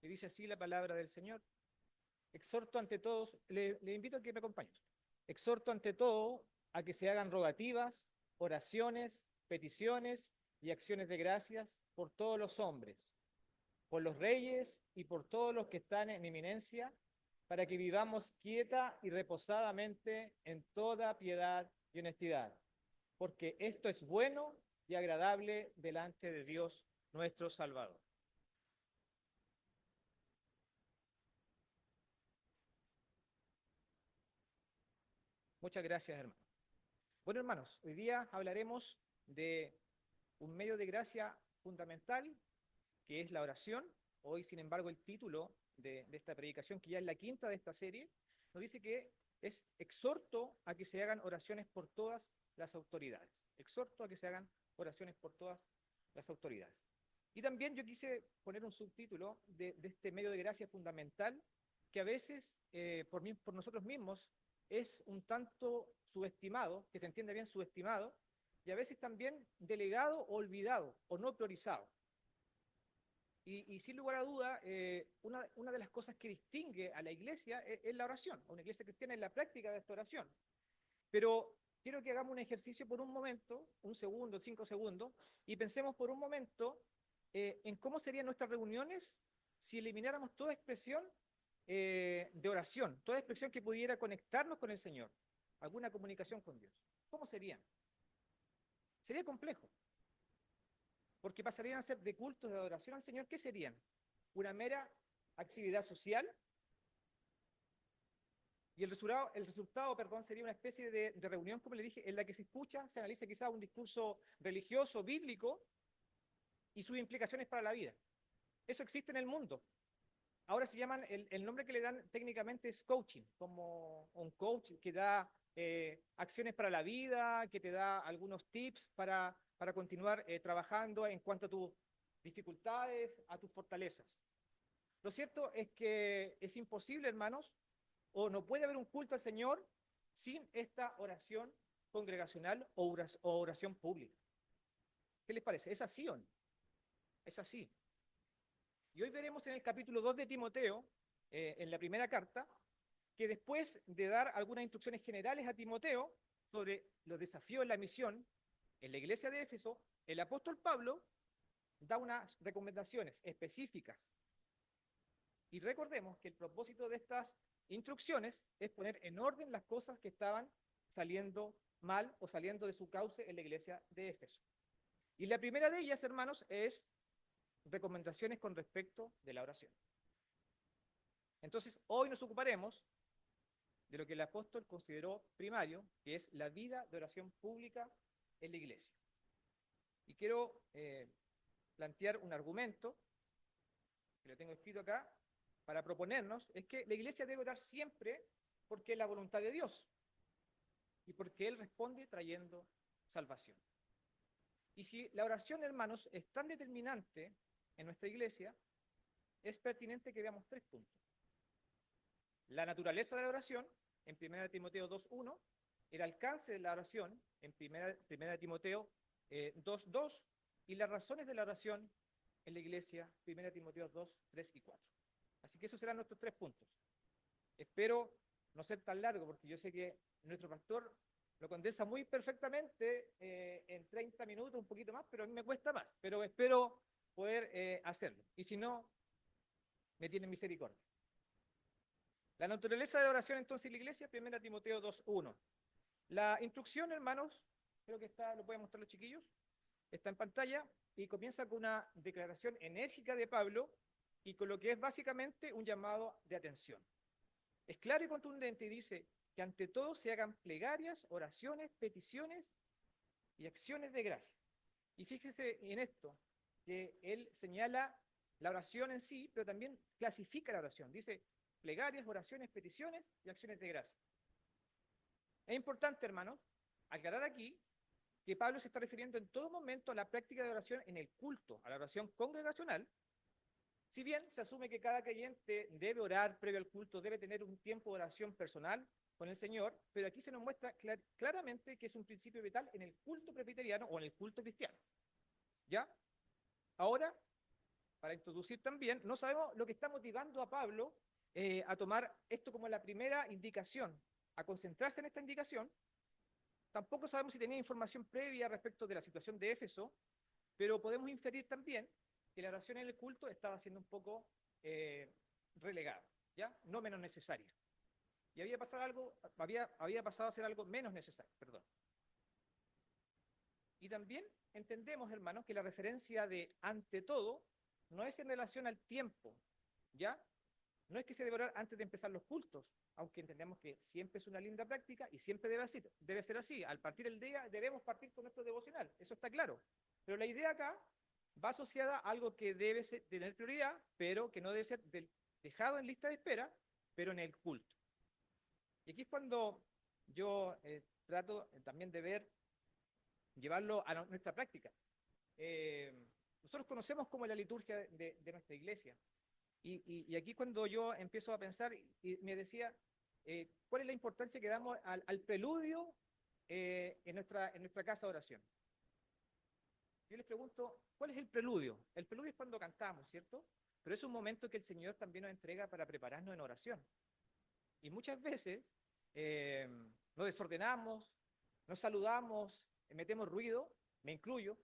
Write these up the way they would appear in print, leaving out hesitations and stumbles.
Y dice así la palabra del Señor. Exhorto ante todos, le invito a que me acompañe. Exhorto ante todo a que se hagan rogativas, oraciones, peticiones y acciones de gracias por todos los hombres, por los reyes y por todos los que están en eminencia, para que vivamos quieta y reposadamente en toda piedad y honestidad, porque esto es bueno y agradable delante de Dios nuestro Salvador. Muchas gracias, hermano. Bueno, hermanos, hoy día hablaremos de un medio de gracia fundamental, que es la oración. Hoy, sin embargo, el título de esta predicación, que ya es la quinta de esta serie, nos dice que es exhorto a que se hagan oraciones por todas las autoridades. Exhorto a que se hagan oraciones por todas las autoridades. Y también yo quise poner un subtítulo de este medio de gracia fundamental, que a veces por nosotros mismos es un tanto subestimado, que se entiende bien subestimado, y a veces también delegado o olvidado o no priorizado. Y sin lugar a duda, una de las cosas que distingue a la iglesia es la oración. A una iglesia cristiana es la práctica de esta oración. Pero quiero que hagamos un ejercicio por un momento, un segundo, 5 segundos, y pensemos por un momento en cómo serían nuestras reuniones si elimináramos toda expresión de oración, toda expresión que pudiera conectarnos con el Señor, alguna comunicación con Dios. ¿Cómo serían? Sería complejo, porque pasarían a ser de cultos de adoración al Señor. ¿Qué serían? Una mera actividad social, y el resultado, perdón, sería una especie de reunión, como le dije, en la que se escucha, se analiza quizás un discurso religioso, bíblico, y sus implicaciones para la vida. Eso existe en el mundo. Ahora se llaman, el nombre que le dan técnicamente es coaching, como un coach que da acciones para la vida, que te da algunos tips para continuar trabajando en cuanto a tus dificultades, a tus fortalezas. Lo cierto es que es imposible, hermanos, o no puede haber un culto al Señor sin esta oración congregacional o oración pública. ¿Qué les parece? ¿Es así o no? Es así. Y hoy veremos en el capítulo 2 de Timoteo, en la primera carta, que después de dar algunas instrucciones generales a Timoteo sobre los desafíos en la misión en la iglesia de Éfeso, el apóstol Pablo da unas recomendaciones específicas. Y recordemos que el propósito de estas instrucciones es poner en orden las cosas que estaban saliendo mal o saliendo de su cauce en la iglesia de Éfeso. Y la primera de ellas, hermanos, es recomendaciones con respecto de la oración. Entonces, hoy nos ocuparemos de lo que el apóstol consideró primario, que es la vida de oración pública en la iglesia. Y quiero plantear un argumento, que lo tengo escrito acá, para proponernos, es que la iglesia debe orar siempre porque es la voluntad de Dios y porque Él responde trayendo salvación. Y si la oración, hermanos, es tan determinante en nuestra iglesia, es pertinente que veamos 3 puntos. La naturaleza de la oración, en 1 Timoteo 2:1, el alcance de la oración, en 1 Timoteo 2:2, y las razones de la oración en la iglesia, 1 Timoteo 2:3 y 4. Así que esos serán nuestros 3 puntos. Espero no ser tan largo, porque yo sé que nuestro pastor lo condensa muy perfectamente en 30 minutos, un poquito más, pero a mí me cuesta más. Pero espero poder hacerlo. Y si no, me tienen misericordia. La naturaleza de la oración entonces en la iglesia, 1 Timoteo 2:1. La instrucción, hermanos, creo que está, lo pueden mostrar los chiquillos, está en pantalla y comienza con una declaración enérgica de Pablo y con lo que es básicamente un llamado de atención. Es claro y contundente y dice que ante todo se hagan plegarias, oraciones, peticiones y acciones de gracia. Y fíjese en esto, que él señala la oración en sí, pero también clasifica la oración. Dice plegarias, oraciones, peticiones y acciones de gracia. Es importante, hermanos, aclarar aquí que Pablo se está refiriendo en todo momento a la práctica de oración en el culto, a la oración congregacional. Si bien se asume que cada creyente debe orar previo al culto, debe tener un tiempo de oración personal con el Señor, pero aquí se nos muestra claramente que es un principio vital en el culto presbiteriano o en el culto cristiano. ¿Ya? Ahora, para introducir también, no sabemos lo que está motivando a Pablo a tomar esto como la primera indicación, a concentrarse en esta indicación. Tampoco sabemos si tenía información previa respecto de la situación de Éfeso, pero podemos inferir también que la oración en el culto estaba siendo un poco relegada, ¿ya? No menos necesaria. Y había pasado a ser algo menos necesario, perdón. Y también entendemos, hermanos, que la referencia de ante todo no es en relación al tiempo, ¿ya? No es que se debe orar antes de empezar los cultos, aunque entendemos que siempre es una linda práctica y siempre debe ser así. Al partir el día debemos partir con nuestro devocional, eso está claro. Pero la idea acá va asociada a algo que debe tener prioridad, pero que no debe ser dejado en lista de espera, pero en el culto. Y aquí es cuando yo trato también de llevarlo a nuestra práctica. Nosotros conocemos como la liturgia de nuestra iglesia. Y aquí cuando yo empiezo a pensar y me decía, ¿cuál es la importancia que damos al preludio en nuestra casa de oración? Yo les pregunto, ¿cuál es el preludio? El preludio es cuando cantamos, ¿cierto? Pero es un momento que el Señor también nos entrega para prepararnos en oración. Y muchas veces eh, nos desordenamos, nos saludamos, metemos ruido, me incluyo,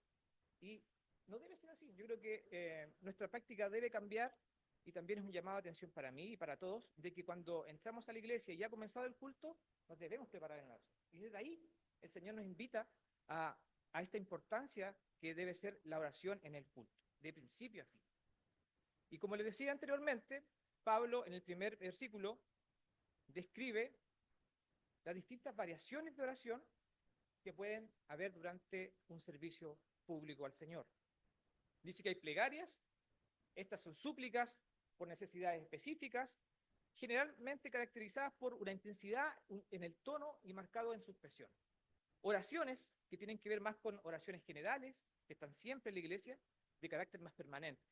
y no debe ser así. Yo creo que nuestra práctica debe cambiar y también es un llamado de atención para mí y para todos, de que cuando entramos a la iglesia y ya ha comenzado el culto, nos debemos preparar en oración. Y desde ahí el Señor nos invita a esta importancia que debe ser la oración en el culto, de principio a fin. Y como les decía anteriormente, Pablo en el primer versículo describe las distintas variaciones de oración que pueden haber durante un servicio público al Señor. Dice que hay plegarias, estas son súplicas por necesidades específicas, generalmente caracterizadas por una intensidad en el tono y marcado en su expresión. Oraciones que tienen que ver más con oraciones generales, que están siempre en la iglesia, de carácter más permanente.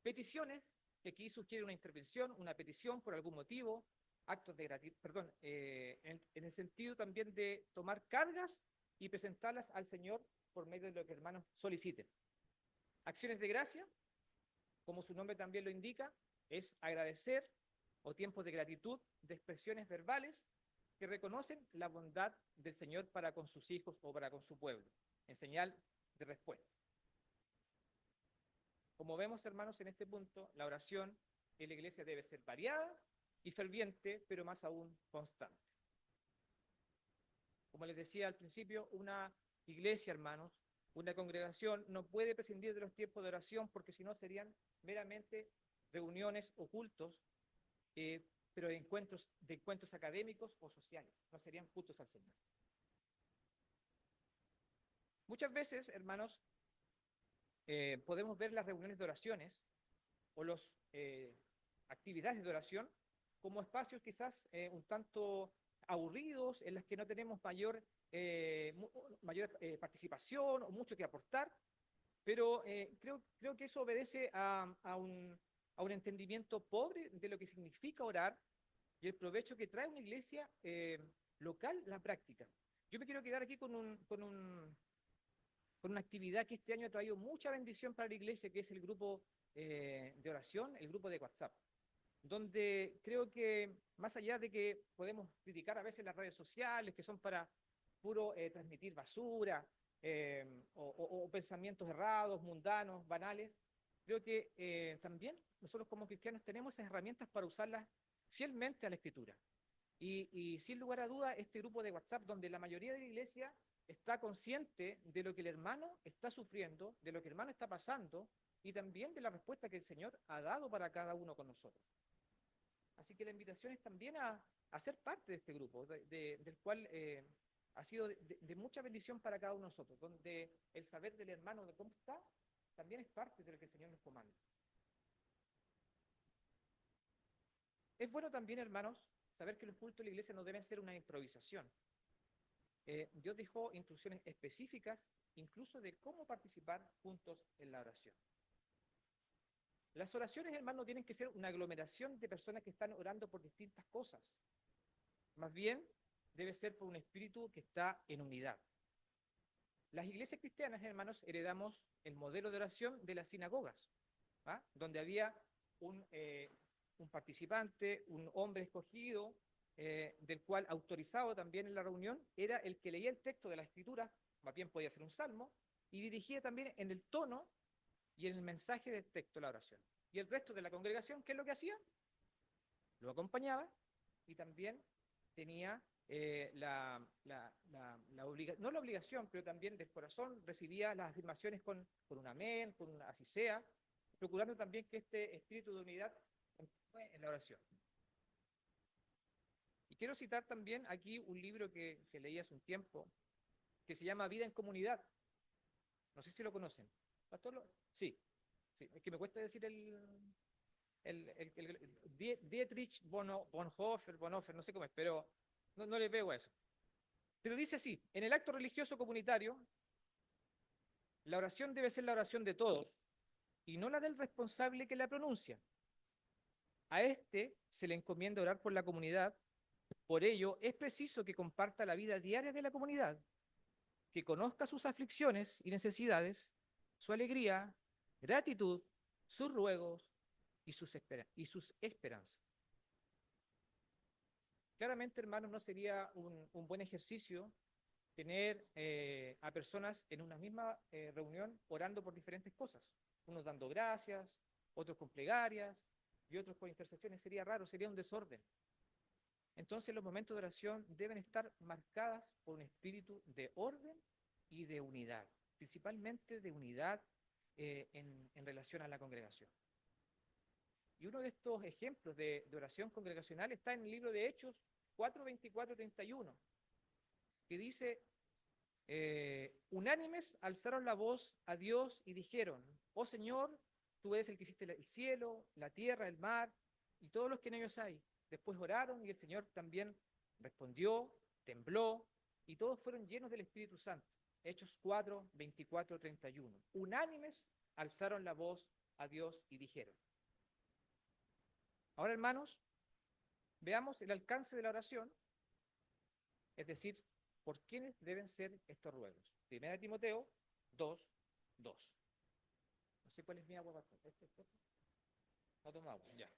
Peticiones, que aquí sugiere una intervención, una petición por algún motivo, actos de gratitud, perdón, en el sentido también de tomar cargas y presentarlas al Señor por medio de lo que hermanos soliciten. Acciones de gracia, como su nombre también lo indica, es agradecer o tiempos de gratitud, de expresiones verbales que reconocen la bondad del Señor para con sus hijos o para con su pueblo, en señal de respuesta. Como vemos, hermanos, en este punto, la oración en la iglesia debe ser variada y ferviente, pero más aún constante. Como les decía al principio, una iglesia, hermanos, una congregación no puede prescindir de los tiempos de oración porque si no serían meramente reuniones o cultos, pero de encuentros académicos o sociales, no serían cultos al Señor. Muchas veces, hermanos, podemos ver las reuniones de oraciones o las actividades de oración como espacios quizás un tanto aburridos, en las que no tenemos mayor participación o mucho que aportar, pero creo que eso obedece a un entendimiento pobre de lo que significa orar y el provecho que trae una iglesia local la práctica. Yo me quiero quedar aquí con una actividad que este año ha traído mucha bendición para la iglesia, que es el grupo de oración, el grupo de WhatsApp, donde creo que más allá de que podemos criticar a veces las redes sociales, que son para puro transmitir basura o pensamientos errados, mundanos, banales, creo que también nosotros como cristianos tenemos esas herramientas para usarlas fielmente a la Escritura. Y sin lugar a duda, este grupo de WhatsApp, donde la mayoría de la iglesia está consciente de lo que el hermano está sufriendo, de lo que el hermano está pasando, y también de la respuesta que el Señor ha dado para cada uno con nosotros. Así que la invitación es también a ser parte de este grupo, del cual ha sido de mucha bendición para cada uno de nosotros, donde el saber del hermano de cómo está, también es parte de lo que el Señor nos comanda. Es bueno también, hermanos, saber que los cultos de la iglesia no deben ser una improvisación. Dios dejó instrucciones específicas, incluso de cómo participar juntos en la oración. Las oraciones, hermanos, no tienen que ser una aglomeración de personas que están orando por distintas cosas. Más bien, debe ser por un espíritu que está en unidad. Las iglesias cristianas, hermanos, heredamos el modelo de oración de las sinagogas. ¿ah? Donde había un participante, un hombre escogido, del cual autorizado también en la reunión, era el que leía el texto de la escritura, más bien podía ser un salmo, y dirigía también en el tono y en el mensaje del texto la oración. Y el resto de la congregación, ¿qué es lo que hacía? Lo acompañaba y también tenía no la obligación, pero también del corazón recibía las afirmaciones con un amén, con un así sea, procurando también que este espíritu de unidad continúe en la oración. Y quiero citar también aquí un libro que leí hace un tiempo, que se llama Vida en Comunidad. No sé si lo conocen. ¿Pastor? Sí, sí, es que me cuesta decir Dietrich Bonhoeffer, no sé cómo es, pero no le pego a eso. Pero dice así, en el acto religioso comunitario, la oración debe ser la oración de todos y no la del responsable que la pronuncia. A este se le encomienda orar por la comunidad, por ello es preciso que comparta la vida diaria de la comunidad, que conozca sus aflicciones y necesidades, su alegría, gratitud, sus ruegos y sus esperanzas. Claramente, hermanos, no sería un buen ejercicio tener a personas en una misma reunión orando por diferentes cosas, unos dando gracias, otros con plegarias y otros con intercesiones. Sería raro, sería un desorden. Entonces los momentos de oración deben estar marcadas por un espíritu de orden y de unidad, principalmente de unidad en relación a la congregación. Y uno de estos ejemplos de oración congregacional está en el libro de Hechos 4, 24, 31, que dice, unánimes alzaron la voz a Dios y dijeron, oh Señor, tú eres el que hiciste el cielo, la tierra, el mar y todos los que en ellos hay. Después oraron y el Señor también respondió, tembló y todos fueron llenos del Espíritu Santo. Hechos 4, 24, 31. Unánimes alzaron la voz a Dios y dijeron. Ahora, hermanos, veamos el alcance de la oración, es decir, por quiénes deben ser estos ruegos. Primera de Timoteo 2, 2. No sé cuál es mi agua, pastor. ¿Este? No tomo agua, ya.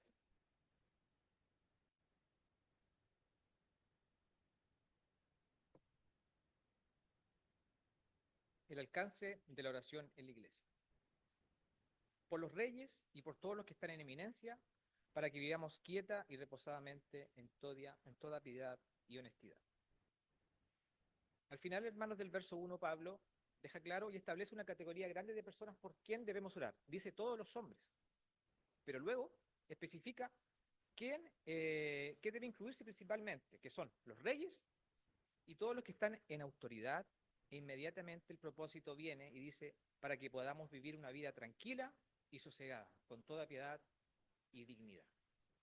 El alcance de la oración en la iglesia. Por los reyes y por todos los que están en eminencia, para que vivamos quieta y reposadamente en toda piedad y honestidad. Al final, hermanos, del verso 1, Pablo deja claro y establece una categoría grande de personas por quien debemos orar. Dice todos los hombres. Pero luego especifica qué debe incluirse principalmente, que son los reyes y todos los que están en autoridad, e inmediatamente el propósito viene y dice, para que podamos vivir una vida tranquila y sosegada, con toda piedad y dignidad.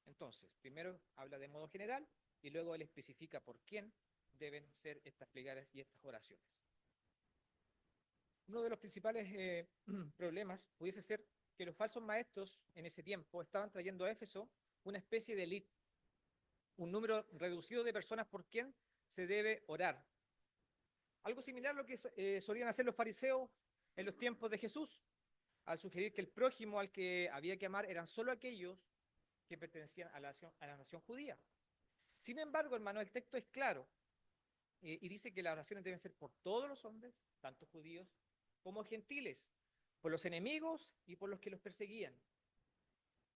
Entonces, primero habla de modo general y luego él especifica por quién deben ser estas plegarias y estas oraciones. Uno de los principales problemas pudiese ser que los falsos maestros en ese tiempo estaban trayendo a Éfeso una especie de élite, un número reducido de personas por quien se debe orar. Algo similar a lo que solían hacer los fariseos en los tiempos de Jesús, al sugerir que el prójimo al que había que amar eran solo aquellos que pertenecían a la nación judía. Sin embargo, hermano, el texto es claro y dice que las oraciones deben ser por todos los hombres, tanto judíos como gentiles, por los enemigos y por los que los perseguían.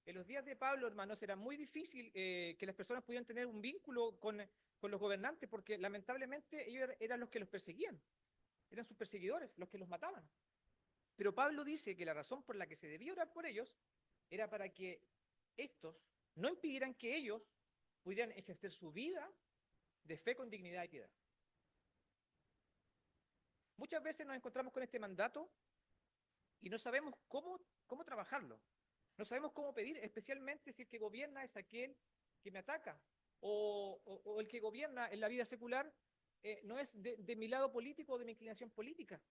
En los días de Pablo, hermanos, era muy difícil que las personas pudieran tener un vínculo con los gobernantes, porque lamentablemente ellos eran los que los perseguían, eran sus perseguidores, los que los mataban. Pero Pablo dice que la razón por la que se debía orar por ellos era para que estos no impidieran que ellos pudieran ejercer su vida de fe con dignidad y piedad. Muchas veces nos encontramos con este mandato y no sabemos cómo trabajarlo. No sabemos cómo pedir, especialmente si el que gobierna es aquel que me ataca o el que gobierna en la vida secular no es de mi lado político o de mi inclinación política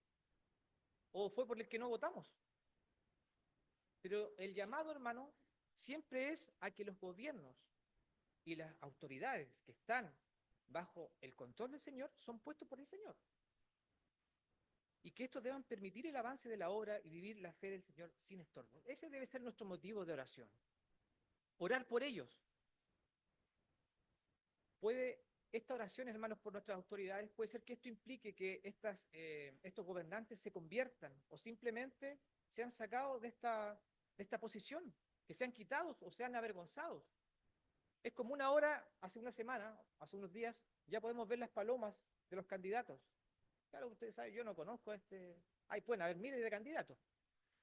o fue por el que no votamos. Pero el llamado, hermano, siempre es a que los gobiernos y las autoridades que están bajo el control del Señor son puestos por el Señor. y que estos deban permitir el avance de la obra y vivir la fe del Señor sin estorbo. Ese debe ser nuestro motivo de oración. Orar por ellos. Esta oración, hermanos, por nuestras autoridades, puede ser que esto implique que estos gobernantes se conviertan o simplemente sean sacados de esta posición, que sean quitados o sean avergonzados. Es como hace una semana, hace unos días, ya podemos ver las palomas de los candidatos. Claro, ustedes saben, yo no conozco pueden haber miles de candidatos,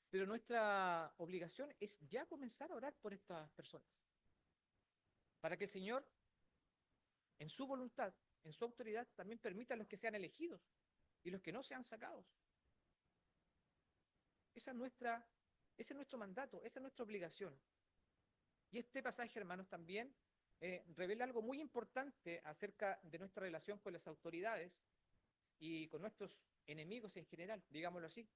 pero nuestra obligación es ya comenzar a orar por estas personas, para que el Señor, en su voluntad, en su autoridad, también permita a los que sean elegidos y los que no sean sacados. Ese es nuestro mandato, esa es nuestra obligación. Y este pasaje, hermanos, también revela algo muy importante acerca de nuestra relación con las autoridades y con nuestros enemigos en general, digámoslo así.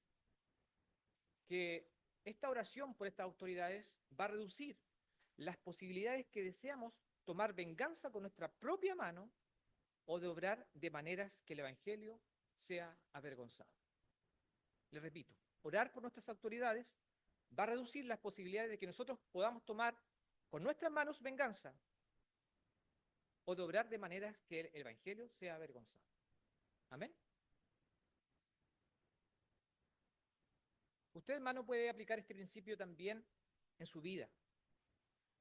Que esta oración por estas autoridades va a reducir las posibilidades que deseamos tomar venganza con nuestra propia mano o de obrar de maneras que el Evangelio sea avergonzado. Les repito, orar por nuestras autoridades va a reducir las posibilidades de que nosotros podamos tomar con nuestras manos venganza o de obrar de maneras que el Evangelio sea avergonzado. Amén. Usted, hermano, puede aplicar este principio también en su vida.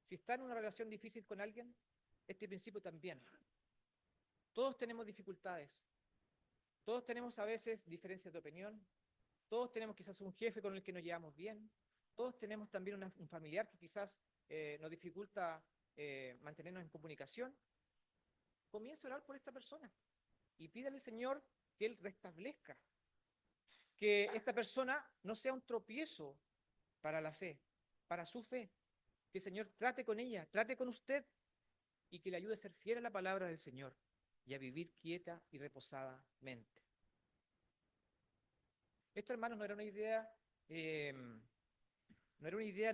Si está en una relación difícil con alguien, este principio también. Todos tenemos dificultades. Todos tenemos a veces diferencias de opinión. Todos tenemos quizás un jefe con el que nos llevamos bien. Todos tenemos también un familiar que quizás nos dificulta mantenernos en comunicación. Comienza a orar por esta persona y pídale al Señor que Él restablezca, que esta persona no sea un tropiezo para la fe, para su fe, que el Señor trate con ella, trate con usted y que le ayude a ser fiel a la palabra del Señor y a vivir quieta y reposadamente. Esto, hermanos, no era una idea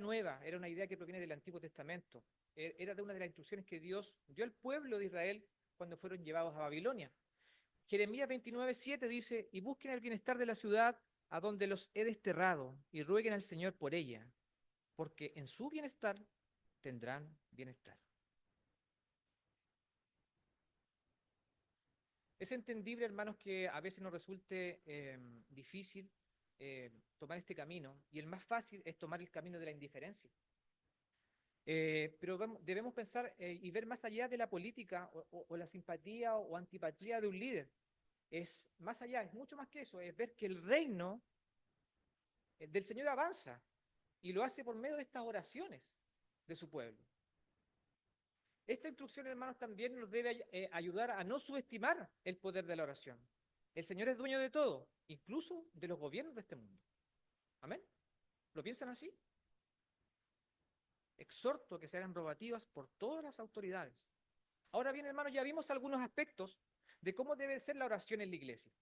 nueva, era una idea que proviene del Antiguo Testamento. Era de una de las instrucciones que Dios dio al pueblo de Israel cuando fueron llevados a Babilonia. Jeremías 29:7 dice: y busquen el bienestar de la ciudad a donde los he desterrado, y rueguen al Señor por ella, porque en su bienestar tendrán bienestar. Es entendible, hermanos, que a veces nos resulte difícil tomar este camino, y el más fácil es tomar el camino de la indiferencia. Pero debemos pensar y ver más allá de la política o la simpatía o antipatía de un líder. Es más allá, es mucho más que eso, es ver que el reino del Señor avanza y lo hace por medio de estas oraciones de su pueblo. Esta instrucción, hermanos, también nos debe ayudar a no subestimar el poder de la oración. El Señor es dueño de todo, incluso de los gobiernos de este mundo. ¿Amén? ¿Lo piensan así? Exhorto que se hagan rogativas por todas las autoridades. Ahora bien, hermanos, ya vimos algunos aspectos de cómo debe ser la oración en la iglesia.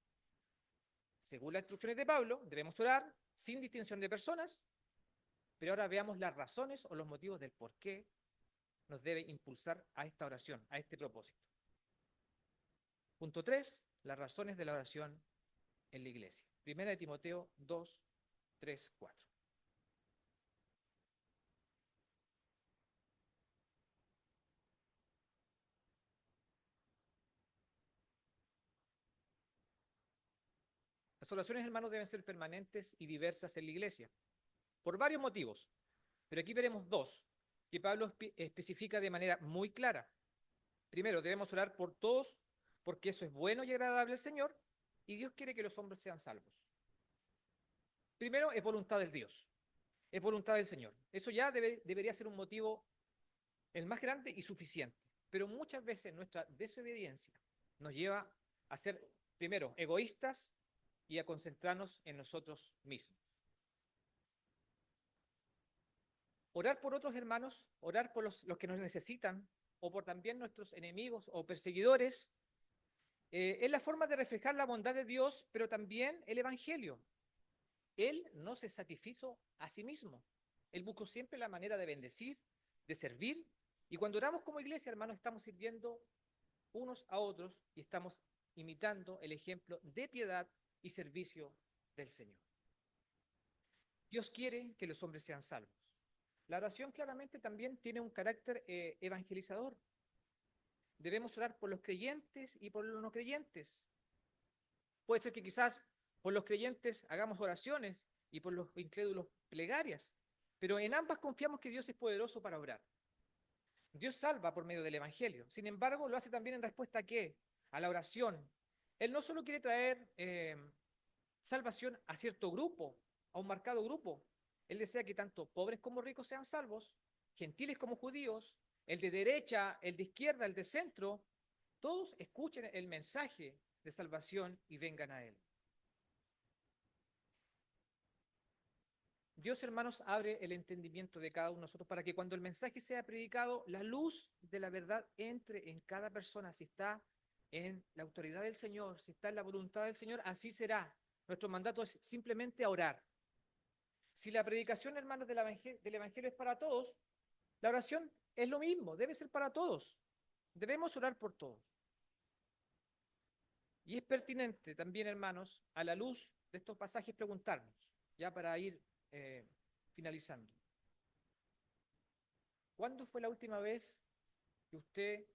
Según las instrucciones de Pablo, debemos orar sin distinción de personas, pero ahora veamos las razones o los motivos del por qué nos debe impulsar a esta oración, a este propósito. Punto 3, las razones de la oración en la iglesia. Primera de Timoteo 2, 3, 4. Las oraciones, hermanos, deben ser permanentes y diversas en la iglesia, por varios motivos, pero aquí veremos dos, que Pablo especifica de manera muy clara. Primero, debemos orar por todos, porque eso es bueno y agradable al Señor, y Dios quiere que los hombres sean salvos. Primero, es voluntad del Dios, es voluntad del Señor. Eso ya debería ser un motivo el más grande y suficiente, pero muchas veces nuestra desobediencia nos lleva a ser, primero, egoístas y a concentrarnos en nosotros mismos. Orar por otros hermanos, orar por los que nos necesitan, o por también nuestros enemigos o perseguidores, es la forma de reflejar la bondad de Dios, pero también el Evangelio. Él no se satisfizo a sí mismo. Él buscó siempre la manera de bendecir, de servir, y cuando oramos como iglesia, hermanos, estamos sirviendo unos a otros y estamos imitando el ejemplo de piedad y servicio del Señor. Dios quiere que los hombres sean salvos. La oración claramente también tiene un carácter evangelizador. Debemos orar por los creyentes y por los no creyentes. Puede ser que quizás por los creyentes hagamos oraciones y por los incrédulos plegarias, pero en ambas confiamos que Dios es poderoso para obrar. Dios salva por medio del Evangelio. Sin embargo, lo hace también en respuesta a ¿qué? A la oración. Él no solo quiere traer salvación a cierto grupo, a un marcado grupo. Él desea que tanto pobres como ricos sean salvos, gentiles como judíos, el de derecha, el de izquierda, el de centro, todos escuchen el mensaje de salvación y vengan a Él. Dios, hermanos, abre el entendimiento de cada uno de nosotros para que cuando el mensaje sea predicado, la luz de la verdad entre en cada persona. Si está en la autoridad del Señor, si está en la voluntad del Señor, así será. Nuestro mandato es simplemente orar. Si la predicación, hermanos, del Evangelio es para todos, la oración es lo mismo, debe ser para todos. Debemos orar por todos. Y es pertinente también, hermanos, a la luz de estos pasajes preguntarnos, ya para ir finalizando. ¿Cuándo fue la última vez que usted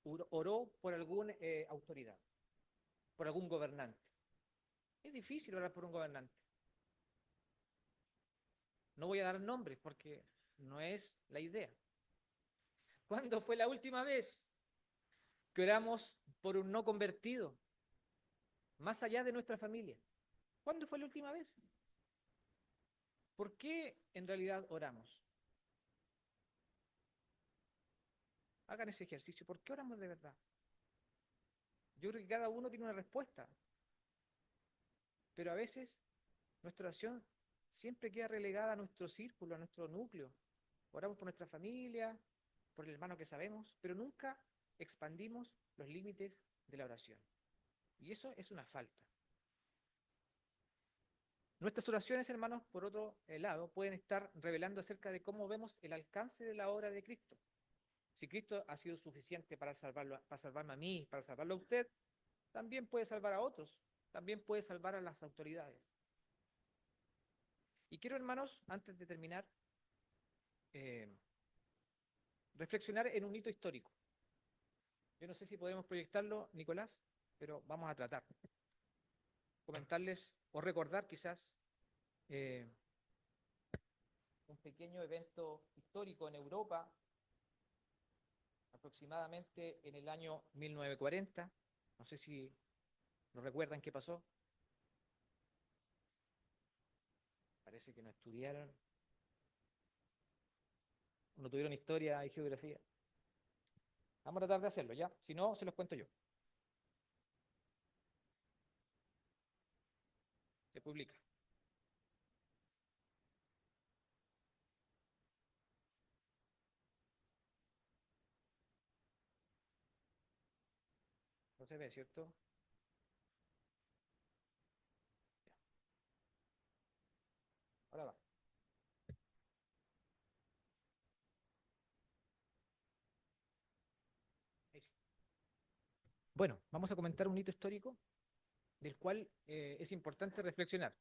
oró por alguna autoridad, por algún gobernante? Es difícil orar por un gobernante. No voy a dar nombres porque no es la idea. ¿Cuándo fue la última vez que oramos por un no convertido, más allá de nuestra familia? ¿Cuándo fue la última vez? ¿Por qué en realidad oramos? Hagan ese ejercicio. ¿Por qué oramos de verdad? Yo creo que cada uno tiene una respuesta, pero a veces nuestra oración siempre queda relegada a nuestro círculo, a nuestro núcleo. Oramos por nuestra familia, por el hermano que sabemos, pero nunca expandimos los límites de la oración. Y eso es una falta. Nuestras oraciones, hermanos, por otro lado, pueden estar revelando acerca de cómo vemos el alcance de la obra de Cristo. Si Cristo ha sido suficiente para salvarme a mí, para salvarlo a usted, también puede salvar a otros, también puede salvar a las autoridades. Y quiero, hermanos, antes de terminar, reflexionar en un hito histórico. Yo no sé si podemos proyectarlo, Nicolás, pero vamos a tratar. Comentarles o recordar quizás un pequeño evento histórico en Europa, aproximadamente en el año 1940. No sé si lo recuerdan qué pasó. Parece que no estudiaron, no tuvieron historia y geografía. Vamos a tratar de hacerlo, ¿ya? Si no, se los cuento yo. Se publica. No se ve, ¿cierto? Ahora va. Ahí sí. Bueno, vamos a comentar un hito histórico del cual es importante reflexionar.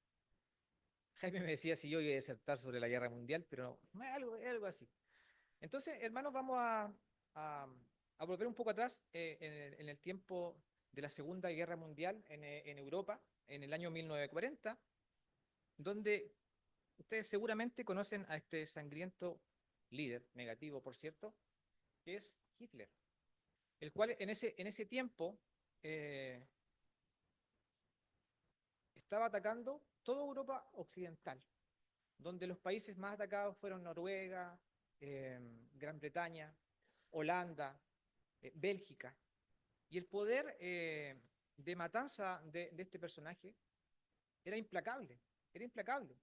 Jaime me decía si yo iba a disertar sobre la guerra mundial, pero no, algo así. Entonces, hermanos, vamos a, a volver un poco atrás en el tiempo de la Segunda Guerra Mundial en Europa, en el año 1940, donde ustedes seguramente conocen a este sangriento líder, negativo por cierto, que es Hitler, el cual en ese tiempo eh, estaba atacando toda Europa occidental, donde los países más atacados fueron Noruega, Gran Bretaña, Holanda, Bélgica. Y el poder de matanza de este personaje era implacable, era implacable.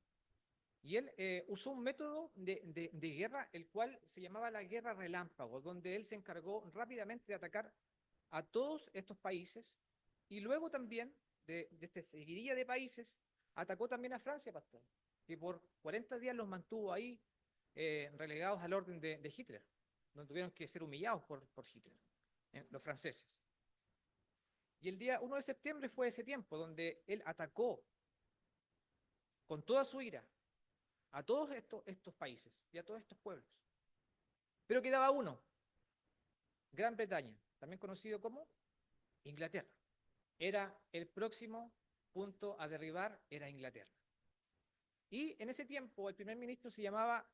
Y él usó un método de guerra, el cual se llamaba la guerra relámpago, donde él se encargó rápidamente de atacar a todos estos países y luego también de esta seguidilla de países atacó también a Francia, pastor, que por 40 días los mantuvo ahí relegados al orden de Hitler, donde tuvieron que ser humillados por Hitler, los franceses. Y el día 1 de septiembre fue ese tiempo donde él atacó con toda su ira a todos estos países y a todos estos pueblos. Pero quedaba uno, Gran Bretaña, también conocido como Inglaterra. Era el próximo punto a derribar, era Inglaterra. Y en ese tiempo el primer ministro se llamaba,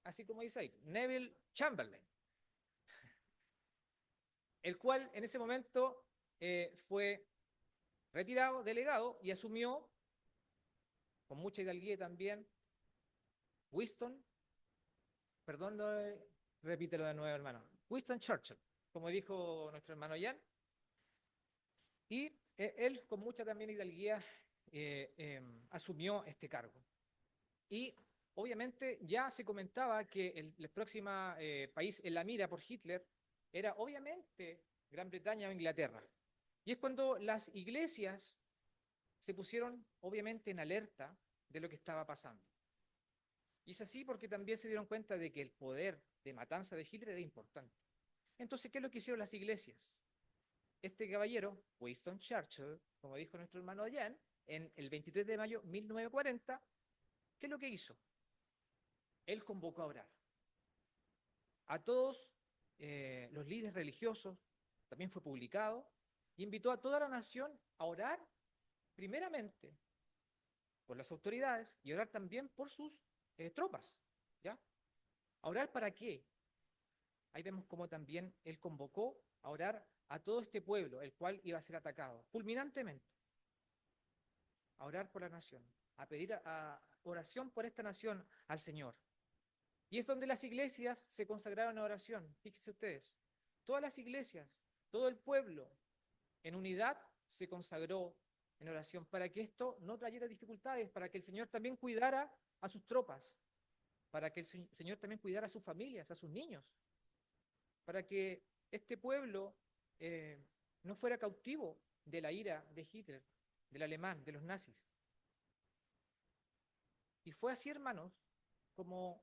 así como dice ahí, Neville Chamberlain, el cual en ese momento fue retirado, delegado, y asumió, con mucha hidalguía también, Winston, perdón, repítelo de nuevo, hermano, Winston Churchill, como dijo nuestro hermano Jan, y él con mucha también hidalguía asumió este cargo. Y obviamente ya se comentaba que el próximo país en la mira por Hitler era obviamente Gran Bretaña o Inglaterra. Y es cuando las iglesias se pusieron obviamente en alerta de lo que estaba pasando. Y es así porque también se dieron cuenta de que el poder de matanza de Hitler era importante. Entonces, ¿qué es lo que hicieron las iglesias? Este caballero, Winston Churchill, como dijo nuestro hermano Jan, en el 23 de mayo de 1940, ¿qué es lo que hizo? Él convocó a orar a todos los líderes religiosos, también fue publicado, y invitó a toda la nación a orar primeramente por las autoridades y orar también por sus tropas, ¿ya? ¿A orar para qué? Ahí vemos cómo también él convocó a orar a todo este pueblo, el cual iba a ser atacado, fulminantemente, a orar por la nación, a pedir oración por esta nación al Señor. Y es donde las iglesias se consagraron a oración. Fíjense ustedes, todas las iglesias, todo el pueblo, en unidad se consagró en oración para que esto no trayera dificultades, para que el Señor también cuidara a sus tropas, para que el Señor también cuidara a sus familias, a sus niños, para que este pueblo no fuera cautivo de la ira de Hitler, del alemán, de los nazis. Y fue así, hermanos, como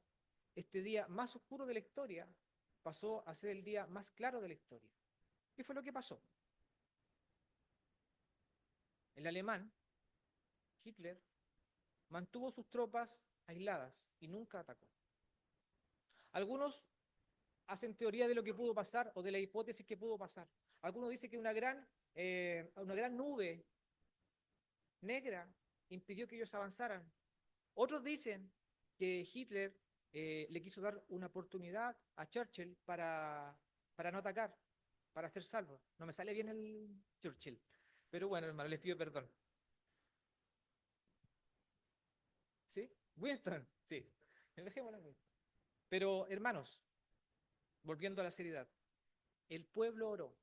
este día más oscuro de la historia pasó a ser el día más claro de la historia. ¿Qué fue lo que pasó? El alemán, Hitler, mantuvo sus tropas aisladas y nunca atacó. Algunos hacen teoría de lo que pudo pasar o de la hipótesis que pudo pasar. Algunos dicen que una gran nube negra impidió que ellos avanzaran. Otros dicen que Hitler le quiso dar una oportunidad a Churchill para no atacar, para ser salvo. No me sale bien el Churchill, pero bueno, hermano, les pido perdón. ¿Sí? Winston, sí. Dejémoslo en Winston. Pero, hermanos, volviendo a la seriedad, el pueblo oró.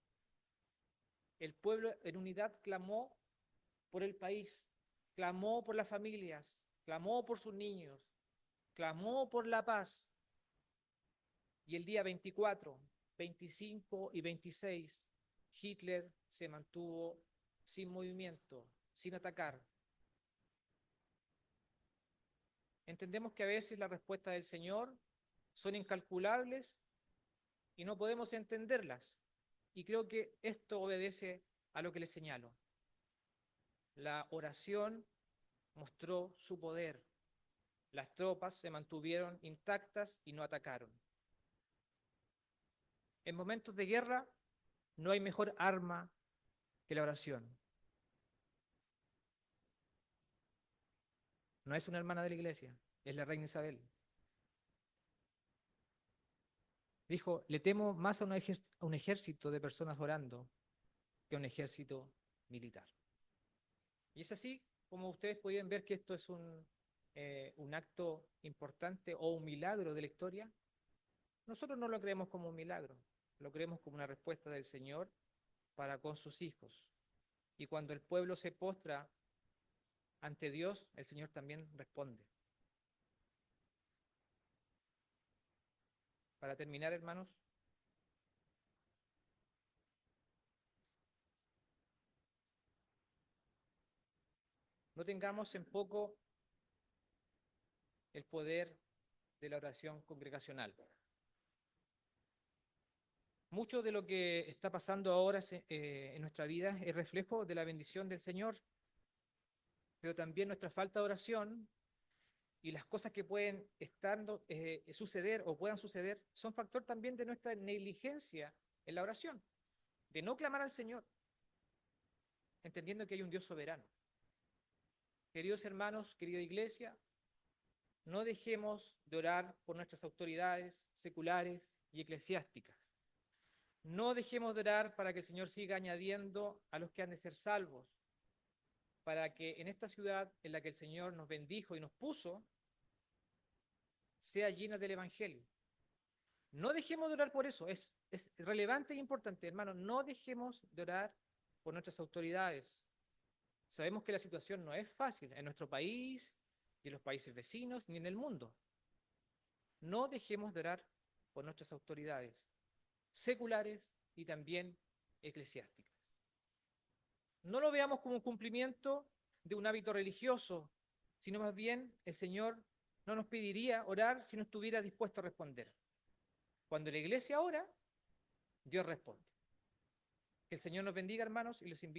El pueblo en unidad clamó por el país, clamó por las familias, clamó por sus niños, clamó por la paz. Y el día 24, 25 y 26, Hitler se mantuvo sin movimiento, sin atacar. Entendemos que a veces las respuestas del Señor son incalculables y no podemos entenderlas. Y creo que esto obedece a lo que les señalo. La oración mostró su poder. Las tropas se mantuvieron intactas y no atacaron. En momentos de guerra no hay mejor arma que la oración. No es una hermana de la iglesia, es la reina Isabel. Dijo, le temo más a un ejército de personas orando que a un ejército militar. Y es así como ustedes pueden ver que esto es un acto importante o un milagro de la historia. Nosotros no lo creemos como un milagro, lo creemos como una respuesta del Señor para con sus hijos. Y cuando el pueblo se postra ante Dios, el Señor también responde. Para terminar, hermanos, no tengamos en poco el poder de la oración congregacional. Mucho de lo que está pasando ahora en nuestra vida es reflejo de la bendición del Señor, pero también nuestra falta de oración y las cosas que pueden suceder o puedan suceder son factor también de nuestra negligencia en la oración, de no clamar al Señor, entendiendo que hay un Dios soberano. Queridos hermanos, querida iglesia, no dejemos de orar por nuestras autoridades seculares y eclesiásticas. No dejemos de orar para que el Señor siga añadiendo a los que han de ser salvos, para que en esta ciudad en la que el Señor nos bendijo y nos puso, sea llena del Evangelio. No dejemos de orar por eso, es relevante e importante, hermano, no dejemos de orar por nuestras autoridades. Sabemos que la situación no es fácil en nuestro país y en los países vecinos ni en el mundo. No dejemos de orar por nuestras autoridades seculares y también eclesiásticas. No lo veamos como un cumplimiento de un hábito religioso, sino más bien el Señor no nos pediría orar si no estuviera dispuesto a responder. Cuando la iglesia ora, Dios responde. Que el Señor nos bendiga, hermanos, y los invito